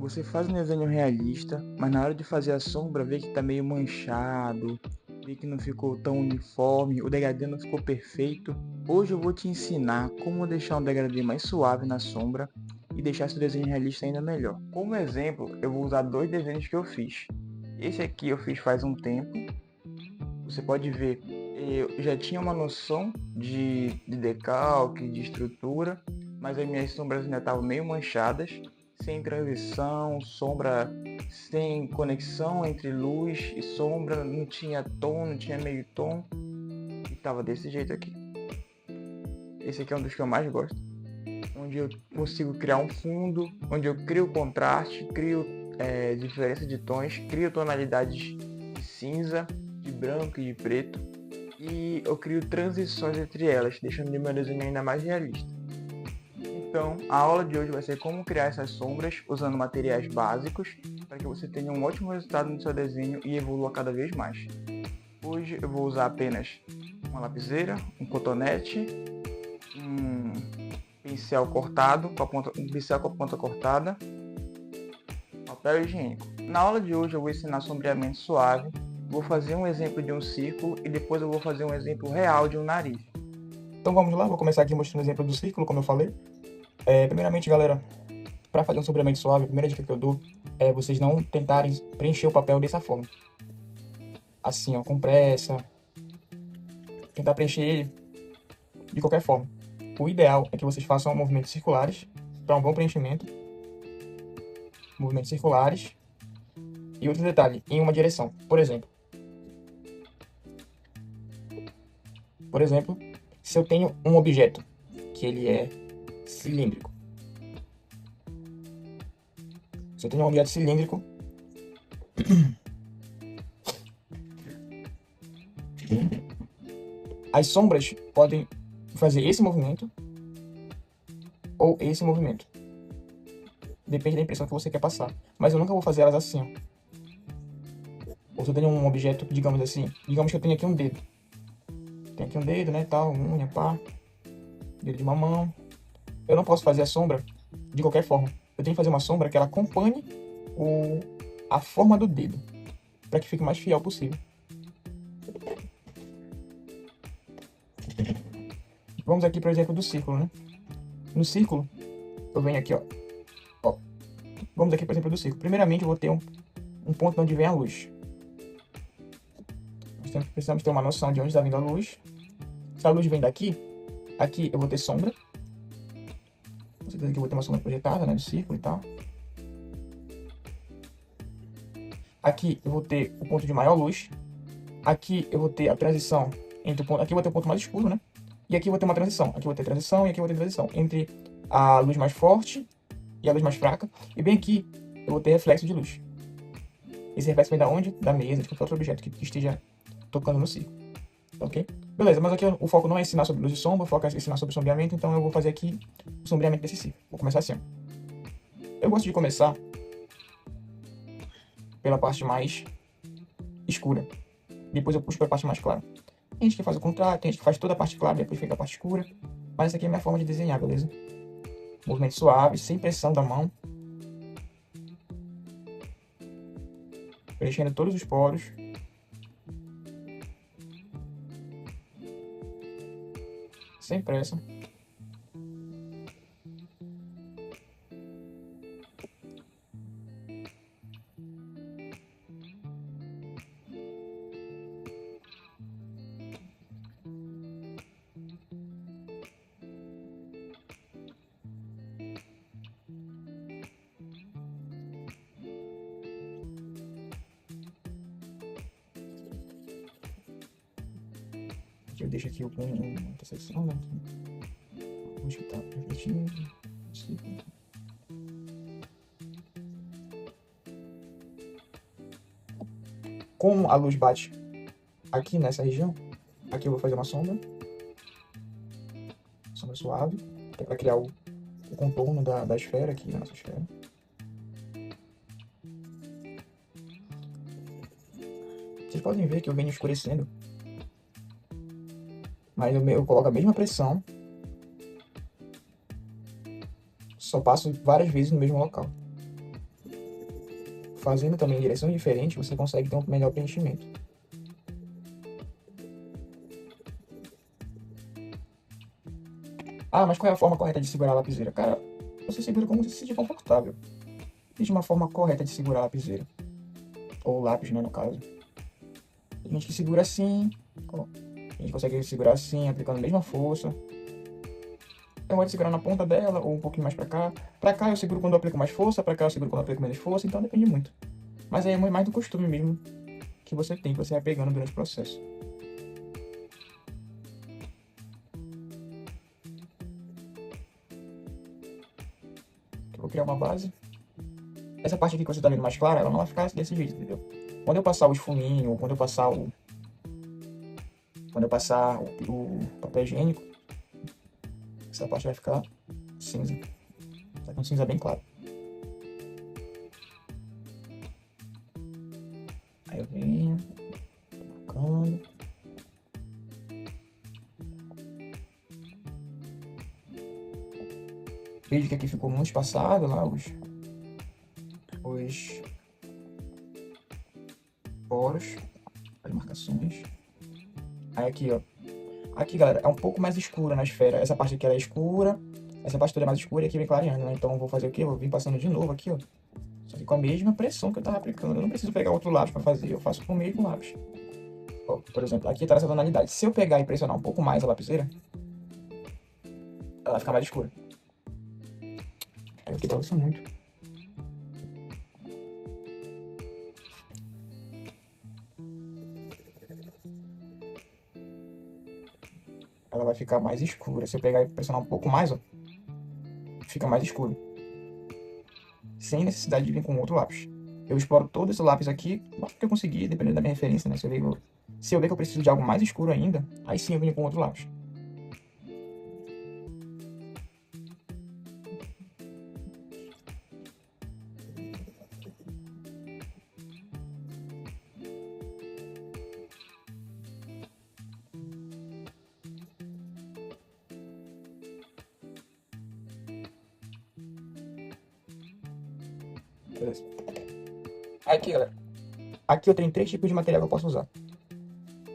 Você faz um desenho realista, mas na hora de fazer a sombra vê que tá meio manchado, vê que não ficou tão uniforme, o degradê não ficou perfeito. Hoje eu vou te ensinar como deixar um degradê mais suave na sombra e deixar seu desenho realista ainda melhor. Como exemplo, eu vou usar dois desenhos que eu fiz. Esse aqui eu fiz faz um tempo. Você pode ver, eu já tinha uma noção de decalque, de estrutura, mas as minhas sombras ainda estavam meio manchadas, sem transição, sombra sem conexão entre luz e sombra, não tinha tom, não tinha meio tom, e estava desse jeito aqui. Esse aqui é um dos que eu mais gosto, onde eu consigo criar um fundo, onde eu crio contraste, crio diferença de tons, crio tonalidades de cinza, de branco e de preto, e eu crio transições entre elas, deixando o meu desenho ainda mais realista. Então, a aula de hoje vai ser como criar essas sombras usando materiais básicos para que você tenha um ótimo resultado no seu desenho e evolua cada vez mais. Hoje eu vou usar apenas uma lapiseira, um cotonete, um pincel cortado, um pincel com a ponta cortada, papel higiênico. Na aula de hoje eu vou ensinar sombreamento suave, vou fazer um exemplo de um círculo e depois eu vou fazer um exemplo real de um nariz. Então vamos lá, vou começar aqui mostrando o exemplo do círculo, como eu falei. Primeiramente, galera, para fazer um sombreamento suave, a primeira dica que eu dou é vocês não tentarem preencher o papel dessa forma. Assim, ó, com pressa. Tentar preencher ele de qualquer forma. O ideal é que vocês façam movimentos circulares para um bom preenchimento. Movimentos circulares. E outro detalhe, em uma direção. Por exemplo, se eu tenho um objeto que ele é cilíndrico. Se eu tenho um objeto cilíndrico, as sombras podem fazer esse movimento ou esse movimento. Depende da impressão que você quer passar. Mas eu nunca vou fazer elas assim, ó. Ou se eu tenho um objeto, digamos assim, digamos que eu tenho aqui um dedo. Tem aqui um dedo, né, tal, unha, pá, dedo de uma mão. Eu não posso fazer a sombra de qualquer forma. Eu tenho que fazer uma sombra que ela acompanhe a forma do dedo, para que fique o mais fiel possível. Vamos aqui para o exemplo do círculo, né? No círculo, eu venho aqui, ó. Vamos aqui para o exemplo do círculo. Primeiramente, eu vou ter um ponto onde vem a luz. Nós precisamos ter uma noção de onde está vindo a luz. Se a luz vem daqui, aqui eu vou ter sombra. Com certeza que eu vou ter uma sombra projetada, né, do círculo e tal. Aqui eu vou ter o ponto de maior luz. Aqui eu vou ter a transição entre o ponto... Aqui eu vou ter o ponto mais escuro, né? E aqui eu vou ter uma transição. Aqui eu vou ter transição e aqui eu vou ter transição entre a luz mais forte e a luz mais fraca. E bem aqui eu vou ter reflexo de luz. Esse reflexo vem da onde? Da mesa, de qualquer outro objeto que esteja tocando no círculo. Ok? Beleza, mas aqui o foco não é ensinar sobre luz e sombra, o foco é ensinar sobre sombreamento, então eu vou fazer aqui o sombreamento desse círculo. Vou começar assim, ó. Eu gosto de começar pela parte mais escura. Depois eu puxo para a parte mais clara. Tem gente que faz o contrário, tem gente que faz toda a parte clara, depois fica a parte escura. Mas essa aqui é a minha forma de desenhar, beleza? Movimento suave, sem pressão da mão. Preenchendo todos os poros. Sem pressa. Eu deixo aqui uma intersecção, né? Onde que tá refletindo. Como a luz bate aqui nessa região, aqui eu vou fazer uma sombra. Sombra suave, que é para criar o contorno da esfera aqui, da nossa esfera. Vocês podem ver que eu venho escurecendo. Mas eu coloco a mesma pressão. Só passo várias vezes no mesmo local. fazendo também em direção diferente, você consegue ter um melhor preenchimento. Ah, mas qual é a forma correta de segurar a lapiseira? Cara, você segura como você se sentir confortável. Existe uma forma correta de segurar a lapiseira. Ou o lápis, né, no caso. Tem gente que segura assim, ó. A gente consegue segurar assim, aplicando a mesma força. Eu gosto de segurar na ponta dela, ou um pouquinho mais pra cá. Pra cá eu seguro quando eu aplico mais força, pra cá eu seguro quando eu aplico menos força, então depende muito. Mas aí é mais do costume mesmo que você tem, que você vai pegando durante o processo. Eu vou criar uma base. Essa parte aqui que você tá vendo mais clara, ela não vai ficar desse jeito, entendeu? Quando eu passar o esfuminho, ou quando eu passar o papel higiênico, essa parte vai ficar cinza. Tá com cinza bem claro. Aí eu venho, marcando. Vejo que aqui ficou muito espaçado lá, os poros, as marcações. Aí aqui, ó. Aqui, galera, é um pouco mais escura na esfera. Essa parte aqui ela é escura, essa parte toda é mais escura e aqui vem clareando, né? Então eu vou fazer o quê? Eu vou vir passando de novo aqui, ó. Só que com a mesma pressão que eu tava aplicando. Eu não preciso pegar outro lápis pra fazer, eu faço com o mesmo lápis. Ó, por exemplo, aqui tá essa tonalidade. Se eu pegar e pressionar um pouco mais a lapiseira, ela vai ficar mais escura. Aí eu quito isso muito. Ela vai ficar mais escura. Se eu pegar e pressionar um pouco mais, ó, fica mais escuro. Sem necessidade de vir com outro lápis. Eu exploro todo esse lápis aqui, que eu conseguir, dependendo da minha referência, né? Se eu ver que eu preciso de algo mais escuro ainda, aí sim eu venho com outro lápis. Beleza. Aqui, galera. Aqui eu tenho 3 tipos de material que eu posso usar: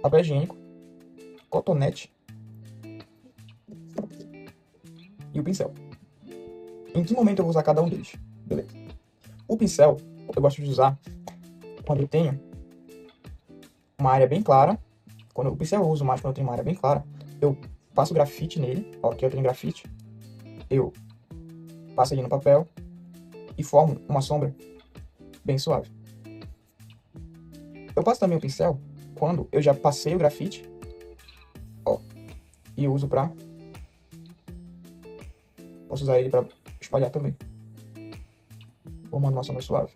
papel higiênico, cotonete e o pincel. Em que momento eu vou usar cada um deles? Beleza. O pincel eu gosto de usar quando eu tenho uma área bem clara. O pincel eu uso mais quando eu tenho uma área bem clara. Eu passo grafite nele. Ó, aqui eu tenho grafite. Eu passo ele no papel e formo uma sombra bem suave. Eu passo também o pincel quando eu já passei o grafite, ó, e uso pra... Posso usar ele pra espalhar também, formando uma sombra suave.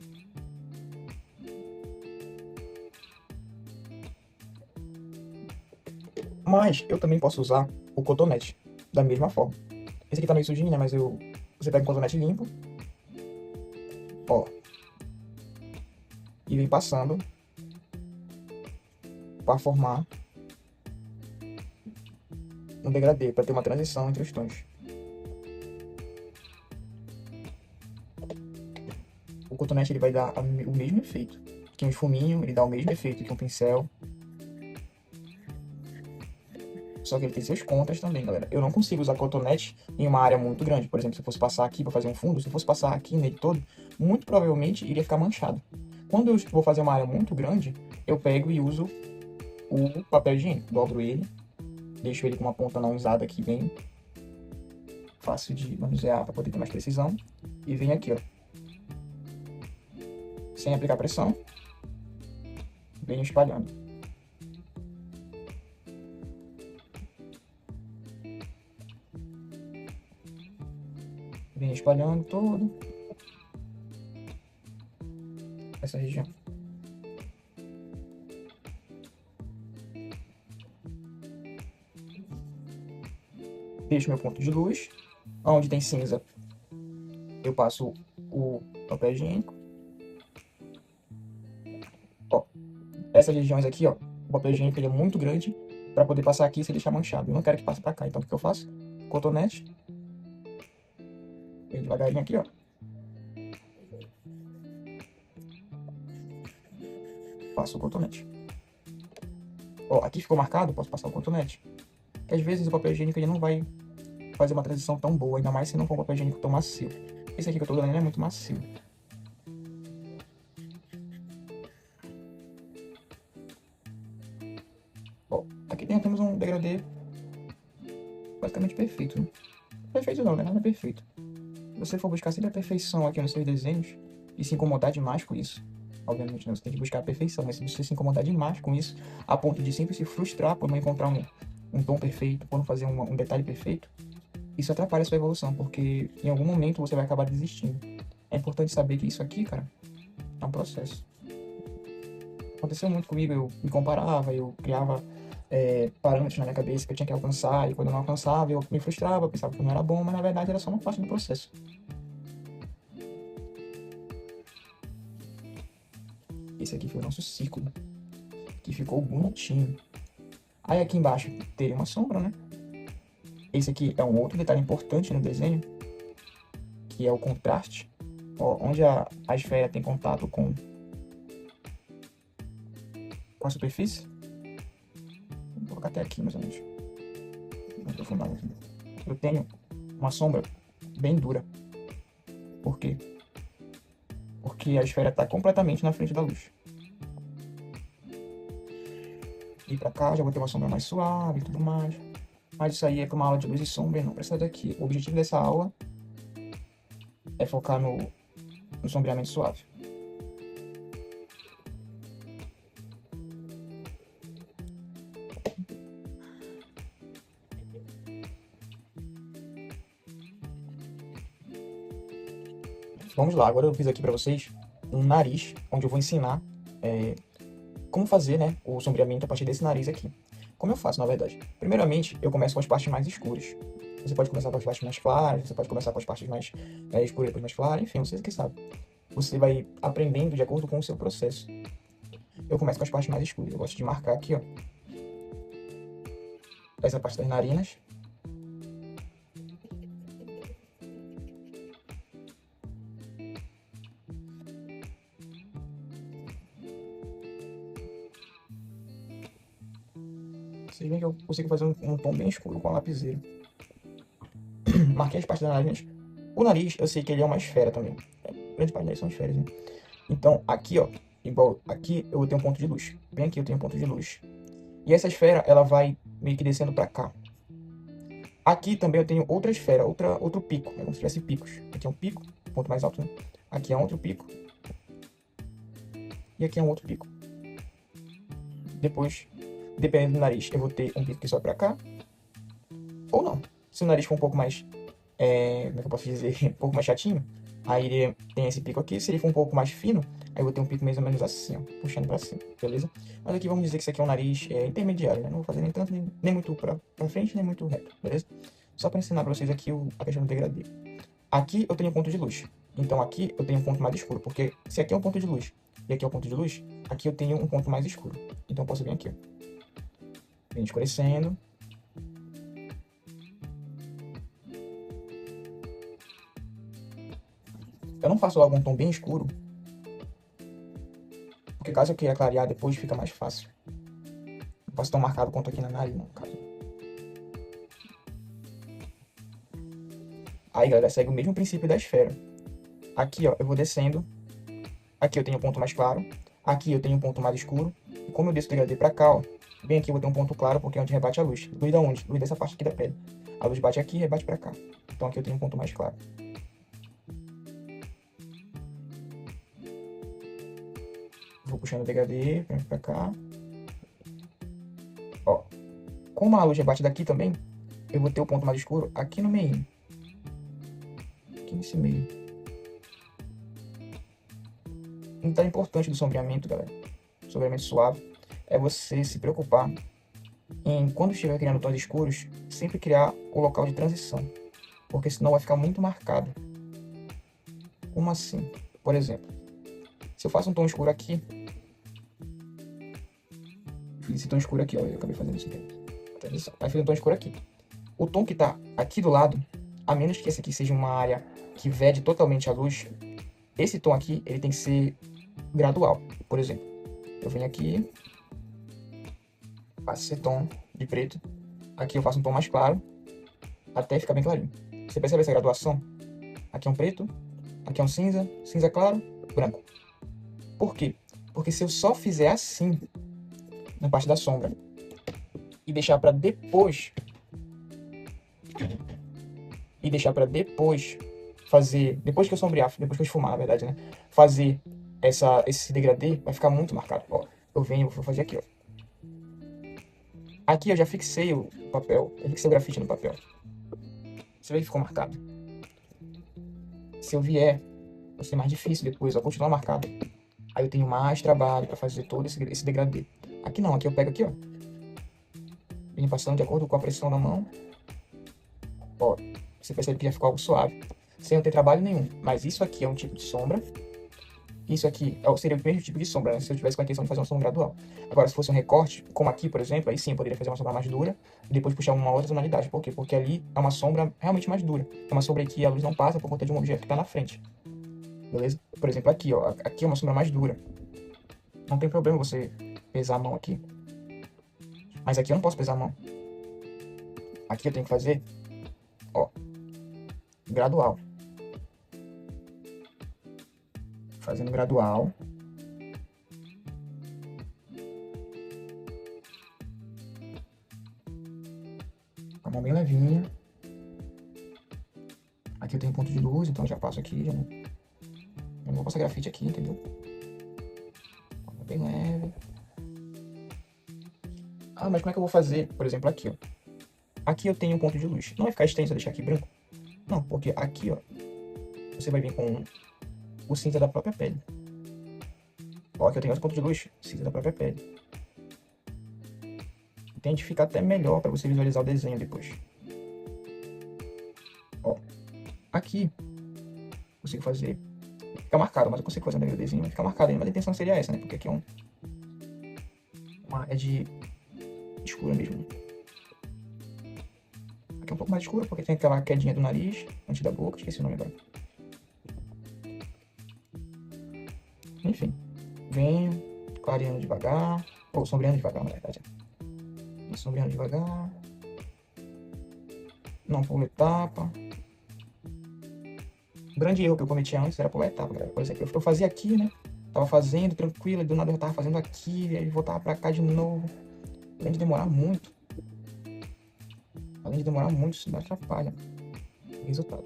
Mas eu também posso usar o cotonete da mesma forma. Esse aqui tá meio sujinho, né? Mas você pega um cotonete limpo, ó, e vem passando para formar um degradê, para ter uma transição entre os tons. O cotonete ele vai dar o mesmo efeito que um esfuminho, ele dá o mesmo efeito que um pincel. Só que ele tem seus contras também, galera. Eu não consigo usar cotonete em uma área muito grande. Por exemplo, se eu fosse passar aqui para fazer um fundo, se eu fosse passar aqui nele todo, muito provavelmente iria ficar manchado. Quando eu vou fazer uma área muito grande, eu pego e uso o papel higiênico. Dobro ele, deixo ele com uma ponta não usada aqui, bem fácil de manusear para poder ter mais precisão. E venho aqui, ó, sem aplicar pressão, venho espalhando. Venho espalhando todo essa região. Deixo meu ponto de luz. Onde tem cinza, eu passo o papel higiênico. Ó, essas regiões aqui, ó, o papel higiênico ele é muito grande para poder passar aqui sem deixar manchado. Eu não quero que passe para cá, então o que eu faço? Cotonete. Bem devagarinho aqui, ó. passo o cotonete. Ó, aqui ficou marcado, posso passar o cotonete. Porque às vezes o papel higiênico ele não vai fazer uma transição tão boa, ainda mais se não for um papel higiênico tão macio. Esse aqui que eu tô usando ele é muito macio. Ó, aqui dentro temos um degradê basicamente perfeito, né? Perfeito não, né? Nada é perfeito. Se você for buscar sempre a perfeição aqui nos seus desenhos e se incomodar demais com isso, obviamente, né? Você tem que buscar a perfeição, mas se você se incomodar demais com isso, a ponto de sempre se frustrar por não encontrar um tom perfeito, por não fazer um detalhe perfeito, isso atrapalha a sua evolução, porque em algum momento você vai acabar desistindo. É importante saber que isso aqui, cara, é um processo. Aconteceu muito comigo, eu me comparava, eu criava parâmetros na minha cabeça que eu tinha que alcançar, e quando eu não alcançava, eu me frustrava, pensava que não era bom, mas na verdade era só uma parte do processo. Esse aqui foi o nosso círculo, que ficou bonitinho. Aí aqui embaixo teria uma sombra, né? Esse aqui é um outro detalhe importante no desenho, que é o contraste. Ó, onde a esfera tem contato com a superfície. Vou colocar até aqui, mais ou menos. Vou aprofundar aqui. Eu tenho uma sombra bem dura. Por quê? Porque a esfera está completamente na frente da luz. E pra cá já vou ter uma sombra mais suave e tudo mais. Mas isso aí é para uma aula de luz e sombra e não precisa daqui. O objetivo dessa aula é focar no sombreamento suave. Vamos lá, agora eu fiz aqui para vocês um nariz, onde eu vou ensinar como fazer, né, o sombreamento a partir desse nariz aqui. Como eu faço, na verdade? Primeiramente, eu começo com as partes mais escuras. Você pode começar com as partes mais claras, você pode começar com as partes mais escuras, depois mais claras, enfim, você que sabe. Você vai aprendendo de acordo com o seu processo. Eu começo com as partes mais escuras. Eu gosto de marcar aqui, ó, essa parte das narinas. Vocês veem que eu consigo fazer um tom bem escuro com a lapiseira. Marquei as partes das narinas. O nariz, eu sei que ele é uma esfera também. Grande parte deles são esferas, né? Então, aqui, ó, igual aqui, eu tenho um ponto de luz. Bem aqui eu tenho um ponto de luz. E essa esfera, ela vai meio que descendo pra cá. Aqui também eu tenho outra esfera, outro pico. É como se tivesse picos. Aqui é um pico, ponto mais alto, né? Aqui é outro pico. E aqui é um outro pico. Depois, dependendo do nariz, eu vou ter um pico que sobe pra cá. Ou não. Se o nariz for um pouco mais, como é que eu posso dizer, um pouco mais chatinho, aí ele tem esse pico aqui. Se ele for um pouco mais fino, aí eu vou ter um pico mais ou menos assim, ó, puxando pra cima, beleza? Mas aqui vamos dizer que isso aqui é um nariz intermediário, né? Não vou fazer nem tanto, nem muito pra frente, nem muito reto, beleza? Só pra ensinar pra vocês aqui a questão do degradê. Aqui eu tenho um ponto de luz. Então aqui eu tenho um ponto mais escuro, porque se aqui é um ponto de luz e aqui é um ponto de luz, aqui eu tenho um ponto mais escuro. Então eu posso vir aqui, ó. Vem escurecendo. Eu não faço logo um tom bem escuro, porque caso eu queira clarear depois fica mais fácil. Não posso tão marcado quanto aqui na nariz, no caso. Aí, galera, segue o mesmo princípio da esfera. Aqui, ó, eu vou descendo. Aqui eu tenho um ponto mais claro. Aqui eu tenho um ponto mais escuro. E como eu desço o degradê pra cá, ó, bem aqui eu vou ter um ponto claro, porque é onde rebate a luz. Luz da onde? Luz dessa parte aqui da pele. A luz bate aqui e rebate pra cá. Então aqui eu tenho um ponto mais claro. Vou puxando o degradê pra cá. Ó, como a luz rebate daqui também, eu vou ter o ponto mais escuro aqui no meio. Aqui nesse meio. Um detalhe importante do sombreamento, galera, sombreamento suave, é você se preocupar em, quando estiver criando tons escuros, sempre criar o local de transição, porque senão vai ficar muito marcado. Como assim? Por exemplo, se eu faço um tom escuro aqui, fiz esse tom escuro aqui, ó, eu acabei fazendo isso aqui, transição. Aí fiz um tom escuro aqui. O tom que tá aqui do lado, a menos que essa aqui seja uma área que vede totalmente a luz, esse tom aqui, ele tem que ser gradual. Por exemplo, eu venho aqui, faço esse tom de preto. Aqui eu faço um tom mais claro, até ficar bem clarinho. Você percebe essa graduação? Aqui é um preto, aqui é um cinza, cinza claro, branco. Por quê? Porque se eu só fizer assim, na parte da sombra, e deixar para depois, fazer, depois que eu sombrear, depois que eu esfumar, na verdade, né? Fazer esse degradê, vai ficar muito marcado. Ó, eu venho, vou fazer aqui, ó. Aqui eu já fixei o papel, eu fixei o grafite no papel. Você vê que ficou marcado. Se eu vier, vai ser mais difícil depois, ó, continuar marcado. Aí eu tenho mais trabalho para fazer todo esse degradê. Aqui não, aqui eu pego aqui, ó. Venho passando de acordo com a pressão na mão. Ó, você percebe que já ficou algo suave, sem eu ter trabalho nenhum. Mas isso aqui é um tipo de sombra. Isso aqui seria o mesmo tipo de sombra, né? Se eu tivesse com a intenção de fazer uma sombra gradual. Agora, se fosse um recorte, como aqui, por exemplo, aí sim eu poderia fazer uma sombra mais dura e depois puxar uma outra tonalidade. Por quê? Porque ali é uma sombra realmente mais dura. É uma sombra que a luz não passa por conta de um objeto que está na frente. Beleza? Por exemplo, aqui, ó. Aqui é uma sombra mais dura. Não tem problema você pesar a mão aqui. Mas aqui eu não posso pesar a mão. Aqui eu tenho que fazer, ó, gradual. Fazendo gradual. Com a mão bem levinha. Aqui eu tenho ponto de luz, então eu já passo aqui. Eu não vou passar grafite aqui, entendeu? Bem leve. Ah, mas como é que eu vou fazer? Por exemplo, aqui, ó. Aqui eu tenho um ponto de luz. Não vai ficar extenso eu deixar aqui branco? Não, porque aqui, ó, você vai vir com o cinza da própria pele. Ó, aqui eu tenho outro ponto de luz, cinza da própria pele. Tende a ficar até melhor para você visualizar o desenho depois. Ó, aqui consigo fazer, fica marcado, mas eu consigo fazer um degradezinho, vai ficar marcado ainda, mas a intenção seria essa, né? Porque aqui é uma área de escura mesmo, né? Aqui é um pouco mais escuro porque tem aquela quedinha do nariz, antes da boca, esqueci o nome agora. Enfim, venho clareando devagar, ou sombreando devagar, na verdade. Sombreando devagar. Não pulo etapa. O grande erro que eu cometi antes era pular etapa, galera. Por exemplo, eu fazia aqui, né? Tava fazendo tranquilo, e do nada eu tava fazendo aqui, e aí voltava pra cá de novo. Além de demorar muito. Isso me atrapalha o resultado.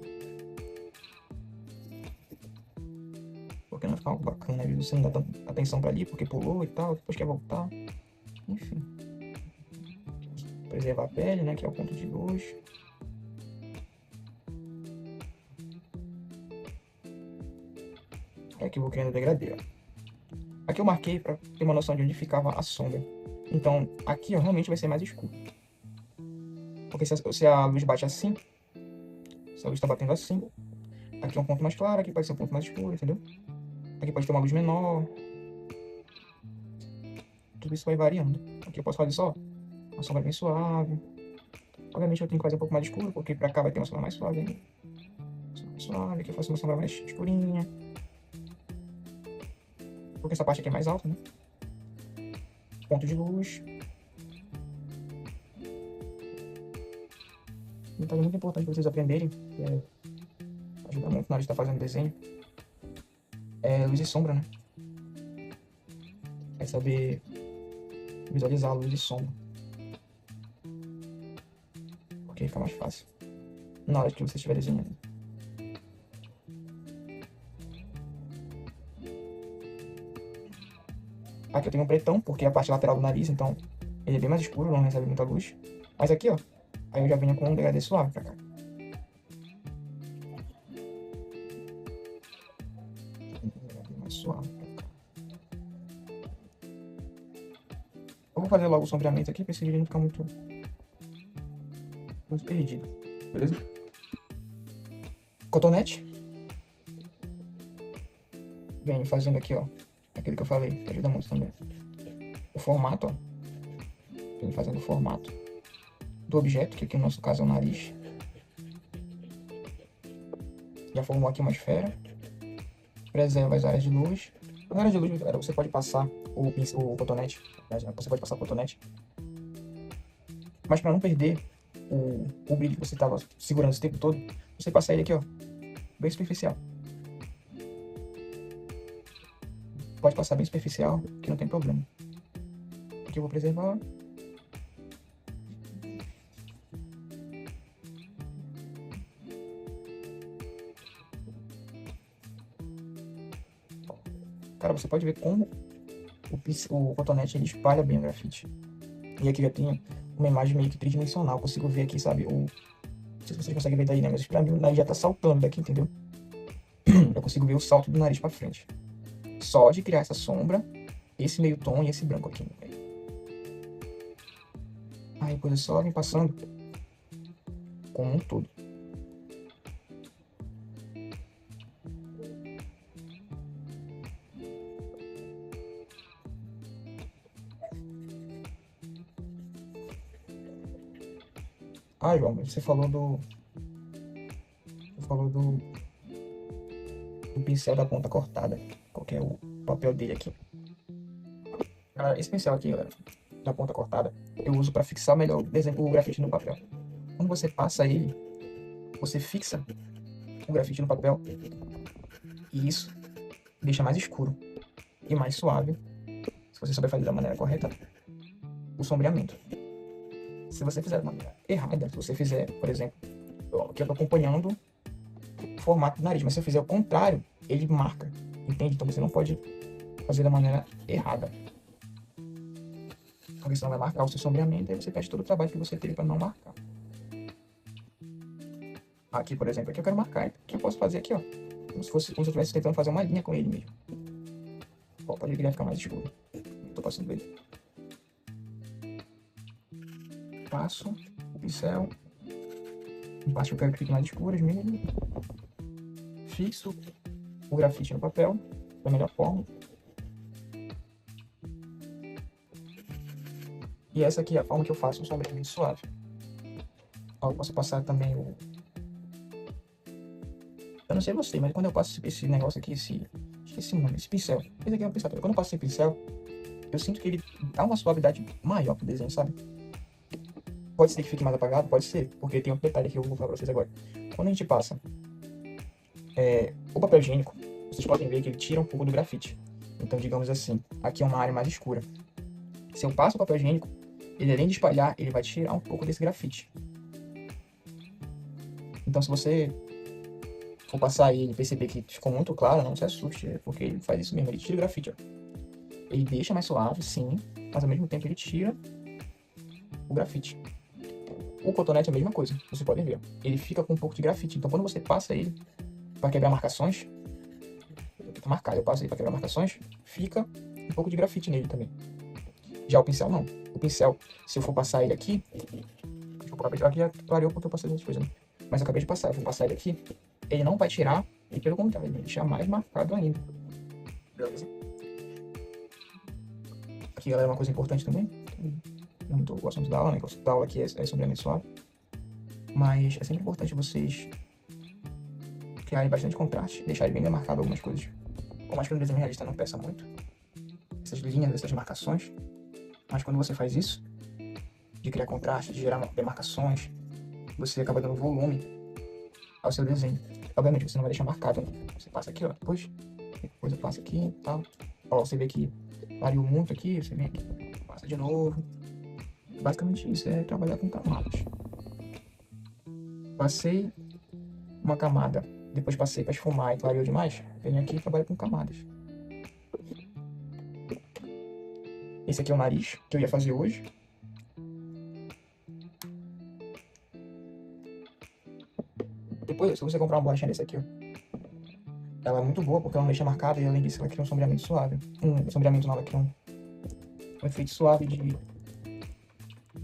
Porque não fica algo bacana, às vezes você não dá tanta atenção pra ali, porque pulou e tal, depois quer voltar. Enfim. Preservar a pele, né? Que é o ponto de luz. Aqui eu vou criando o degradê, ó. Aqui eu marquei para ter uma noção de onde ficava a sombra. Então, aqui ó, realmente vai ser mais escuro. Porque se a luz bate assim, se a luz está batendo assim, aqui é um ponto mais claro, aqui pode ser um ponto mais escuro, entendeu? Aqui pode ter uma luz menor. Tudo isso vai variando. Aqui eu posso fazer só uma sombra bem suave. Obviamente eu tenho que fazer um pouco mais escuro, porque para cá vai ter uma sombra mais suave ainda. Suave, aqui eu faço uma sombra mais escurinha. Porque essa parte aqui é mais alta, né? Ponto de luz. Um detalhe muito importante para vocês aprenderem, que ajuda muito na hora de estar fazendo desenho, é luz e sombra, né? É saber visualizar a luz e sombra. Porque fica mais fácil na hora que você estiver desenhando. Aqui eu tenho um pretão, porque é a parte lateral do nariz, então ele é bem mais escuro, não recebe muita luz. Mas aqui, ó, aí eu já venho com um degradê suave pra cá. Um degradê mais suave pra cá. Eu vou fazer logo o sombreamento aqui, pra esse vídeo não ficar muito perdido. Beleza? Cotonete. Venho fazendo aqui, ó, aquilo que eu falei, que ajuda muito também. O formato, ó. Venho fazendo o formato do objeto, que aqui no nosso caso é o nariz. Já formou aqui uma esfera. Preserva as áreas de luz. As áreas de luz, galera, você pode passar o cotonete. Você pode passar o cotonete. Mas para não perder o brilho que você estava segurando esse tempo todo, você passa ele aqui, ó, bem superficial. Pode passar bem superficial, que não tem problema. Aqui eu vou preservar. Cara, você pode ver como o cotonete ele espalha bem o grafite. E aqui já tem uma imagem meio que tridimensional. Eu consigo ver aqui, sabe? Não sei se vocês conseguem ver daí, né? Mas pra mim o nariz já tá saltando daqui, entendeu? Eu consigo ver o salto do nariz pra frente. Só de criar essa sombra, esse meio tom e esse branco aqui no meio. Aí depois é só vir passando como um todo. Ah, João, você falou do pincel da ponta cortada. Qual que é o papel dele aqui? Esse pincel aqui, galera, da ponta cortada, eu uso para fixar melhor o grafite no papel. Quando você passa ele, você fixa o grafite no papel e isso deixa mais escuro e mais suave, se você souber fazer da maneira correta, o sombreamento. Se você fizer da maneira errada, se você fizer, por exemplo, aqui eu tô acompanhando o formato do nariz, mas se eu fizer o contrário, ele marca, entende? Então você não pode fazer da maneira errada, porque senão vai marcar o seu sombreamento e aí você perde todo o trabalho que você teve para não marcar. Aqui, por exemplo, aqui eu quero marcar, o que eu posso fazer aqui, ó, como se eu estivesse tentando fazer uma linha com ele mesmo. Ó, pode ver que ele vai ficar mais escuro. Eu tô passando ele. Passo o pincel, em parte eu quero que fique mais escuras mesmo. Fixo o grafite no papel da melhor forma. E essa aqui é a forma que eu faço um sombreamento suave. Ó, eu posso passar também o... Eu não sei você, mas quando eu passo esse negócio aqui, esqueci o nome, esse pincel. Esse aqui é um pincel. Quando eu passo esse pincel, eu sinto que ele dá uma suavidade maior pro desenho, sabe? Pode ser que fique mais apagado, pode ser, porque tem um detalhe que eu vou falar pra vocês agora. Quando a gente passa o papel higiênico, vocês podem ver que ele tira um pouco do grafite. Então, digamos assim, aqui é uma área mais escura. Se eu passo o papel higiênico, ele além de espalhar, ele vai tirar um pouco desse grafite. Então, se você for passar ele e perceber que ficou muito claro, não se assuste, porque ele faz isso mesmo, ele tira o grafite, ó. Ele deixa mais suave, sim, mas ao mesmo tempo ele tira o grafite. O cotonete é a mesma coisa, você pode ver. Ele fica com um pouco de grafite. Então, quando você passa ele para quebrar marcações, tá marcado, eu passo ele para quebrar marcações, fica um pouco de grafite nele também. Já o pincel, não. O pincel, se eu for passar ele aqui, aqui clareou porque eu passei outras coisas, né? Mas eu acabei de passar, eu vou passar ele aqui, ele não vai tirar, e pelo contrário, ele vai deixar mais marcado ainda. Beleza? Aqui, galera, uma coisa importante também. Não muito o assunto da aula, né? O assunto da aula aqui é sombreamento suave. Mas é sempre importante vocês criarem bastante contraste, deixarem bem demarcado algumas coisas. Por mais que no desenho realista não peça muito, essas linhas, essas marcações. Mas quando você faz isso, de criar contraste, de gerar demarcações, você acaba dando volume ao seu desenho. Obviamente você não vai deixar marcado, né? Você passa aqui, ó, depois eu passo aqui e tal. Ó, você vê que variou muito aqui, você vem aqui, passa de novo. Basicamente isso é trabalhar com camadas. Passei uma camada, depois passei para esfumar e clareou demais, venho aqui e trabalho com camadas. Esse aqui é o nariz que eu ia fazer hoje. Depois, se você comprar uma borrachinha desse aqui, ó, ela é muito boa porque ela não deixa marcada e além disso ela cria um sombreamento suave. Sombreamento não, ela cria um efeito suave de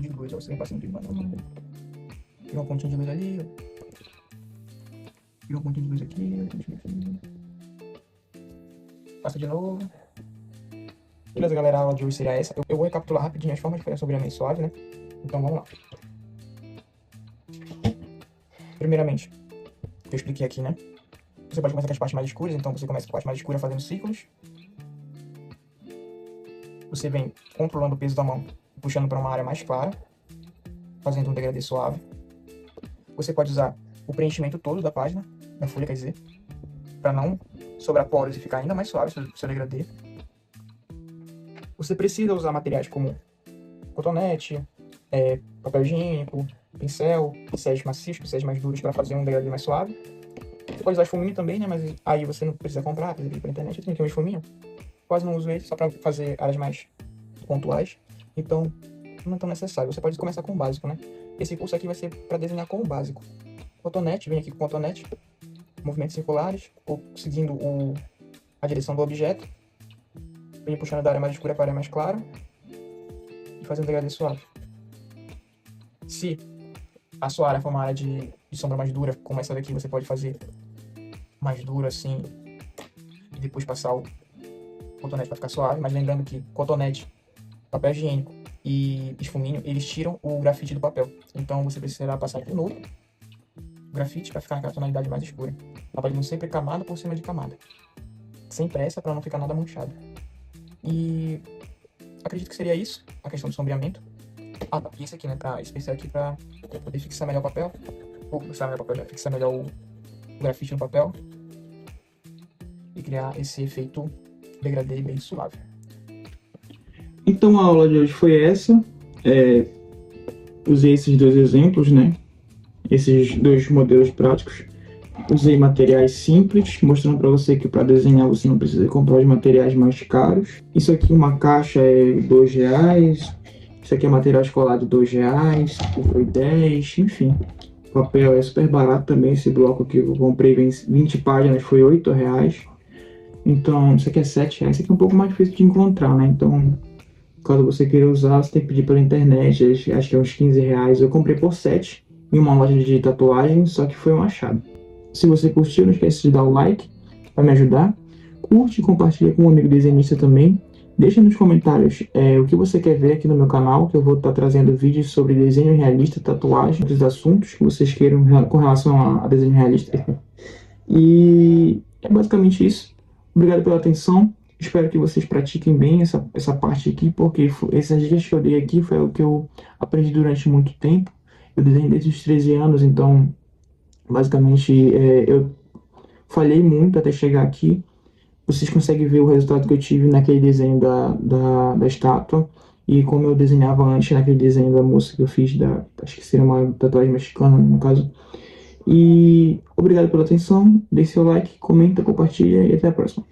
luz. Ó, você vem passando de baixo. Cria um pontinho de luz ali, ó. Cria um pontinho de luz aqui, passa de novo. Beleza, galera, a aula de hoje seria essa. Eu vou recapitular rapidinho as formas de fazer sombreamento suave, né? Então vamos lá. Primeiramente, eu expliquei aqui, né? Você pode começar com as partes mais escuras, então você começa com a parte mais escura fazendo círculos. você vem controlando o peso da mão, puxando para uma área mais clara, fazendo um degradê suave. Você pode usar o preenchimento todo da página, da folha, quer dizer, para não sobrar poros e ficar ainda mais suave o seu degradê. Você precisa usar materiais como cotonete, papel higiênico, pincel, pincéis macios, pincéis mais duros para fazer um degradê mais suave. Você pode usar esfuminho também, né? Mas aí você não precisa comprar, precisa vir pela internet. Eu tenho aqui um esfuminho. Quase não uso ele, só para fazer áreas mais pontuais. Então, não é tão necessário. Você pode começar com o básico, né? Esse curso aqui vai ser para desenhar com o básico. Cotonete, vem aqui com cotonete, movimentos circulares, ou seguindo a direção do objeto. Vem puxando da área mais escura para a área mais clara. E fazendo um degradê suave. Se a sua área for uma área de sombra mais dura, como essa daqui, você pode fazer mais dura assim, e depois passar o cotonete para ficar suave. Mas lembrando que cotonete, papel higiênico e esfuminho, eles tiram o grafite do papel. Então você precisará passar de novo o grafite para ficar naquela tonalidade mais escura. Trabalhando sempre camada por cima de camada, sem pressa, para não ficar nada manchado. E acredito que seria isso, a questão do sombreamento. E esse aqui, né, esse pincel aqui para poder fixar melhor o papel, ou fixar melhor o papel, fixar melhor o grafite no papel e criar esse efeito degradê bem suave. Então a aula de hoje foi essa. Usei esses dois exemplos, né? Esses dois modelos práticos. Usei materiais simples, mostrando para você que para desenhar você não precisa comprar os materiais mais caros. Isso aqui, uma caixa é R$2. Isso aqui é material escolar de R$2, que foi 10, enfim. O papel é super barato também. Esse bloco aqui eu comprei 20 páginas, foi R$8. Então, isso aqui é R$7. Isso aqui é um pouco mais difícil de encontrar, né? Então, caso você queira usar, você tem que pedir pela internet. Acho que é uns R$15. Eu comprei por 7 em uma loja de tatuagem, só que foi um achado. Se você curtiu, não esquece de dar o like para me ajudar. Curte e compartilha com um amigo desenhista também. Deixa nos comentários o que você quer ver aqui no meu canal, que eu vou estar trazendo vídeos sobre desenho realista, tatuagem, outros assuntos que vocês queiram com relação a desenho realista. E é basicamente isso. Obrigado pela atenção. Espero que vocês pratiquem bem essa parte aqui, porque essas dicas que eu dei aqui foi o que eu aprendi durante muito tempo. Eu desenho desde os 13 anos, então basicamente eu falhei muito até chegar aqui. Vocês conseguem ver o resultado que eu tive naquele desenho da estátua e como eu desenhava antes naquele desenho da moça que eu fiz, acho que seria uma tatuagem mexicana no caso. E obrigado pela atenção, deixe seu like, comenta, compartilha e até a próxima.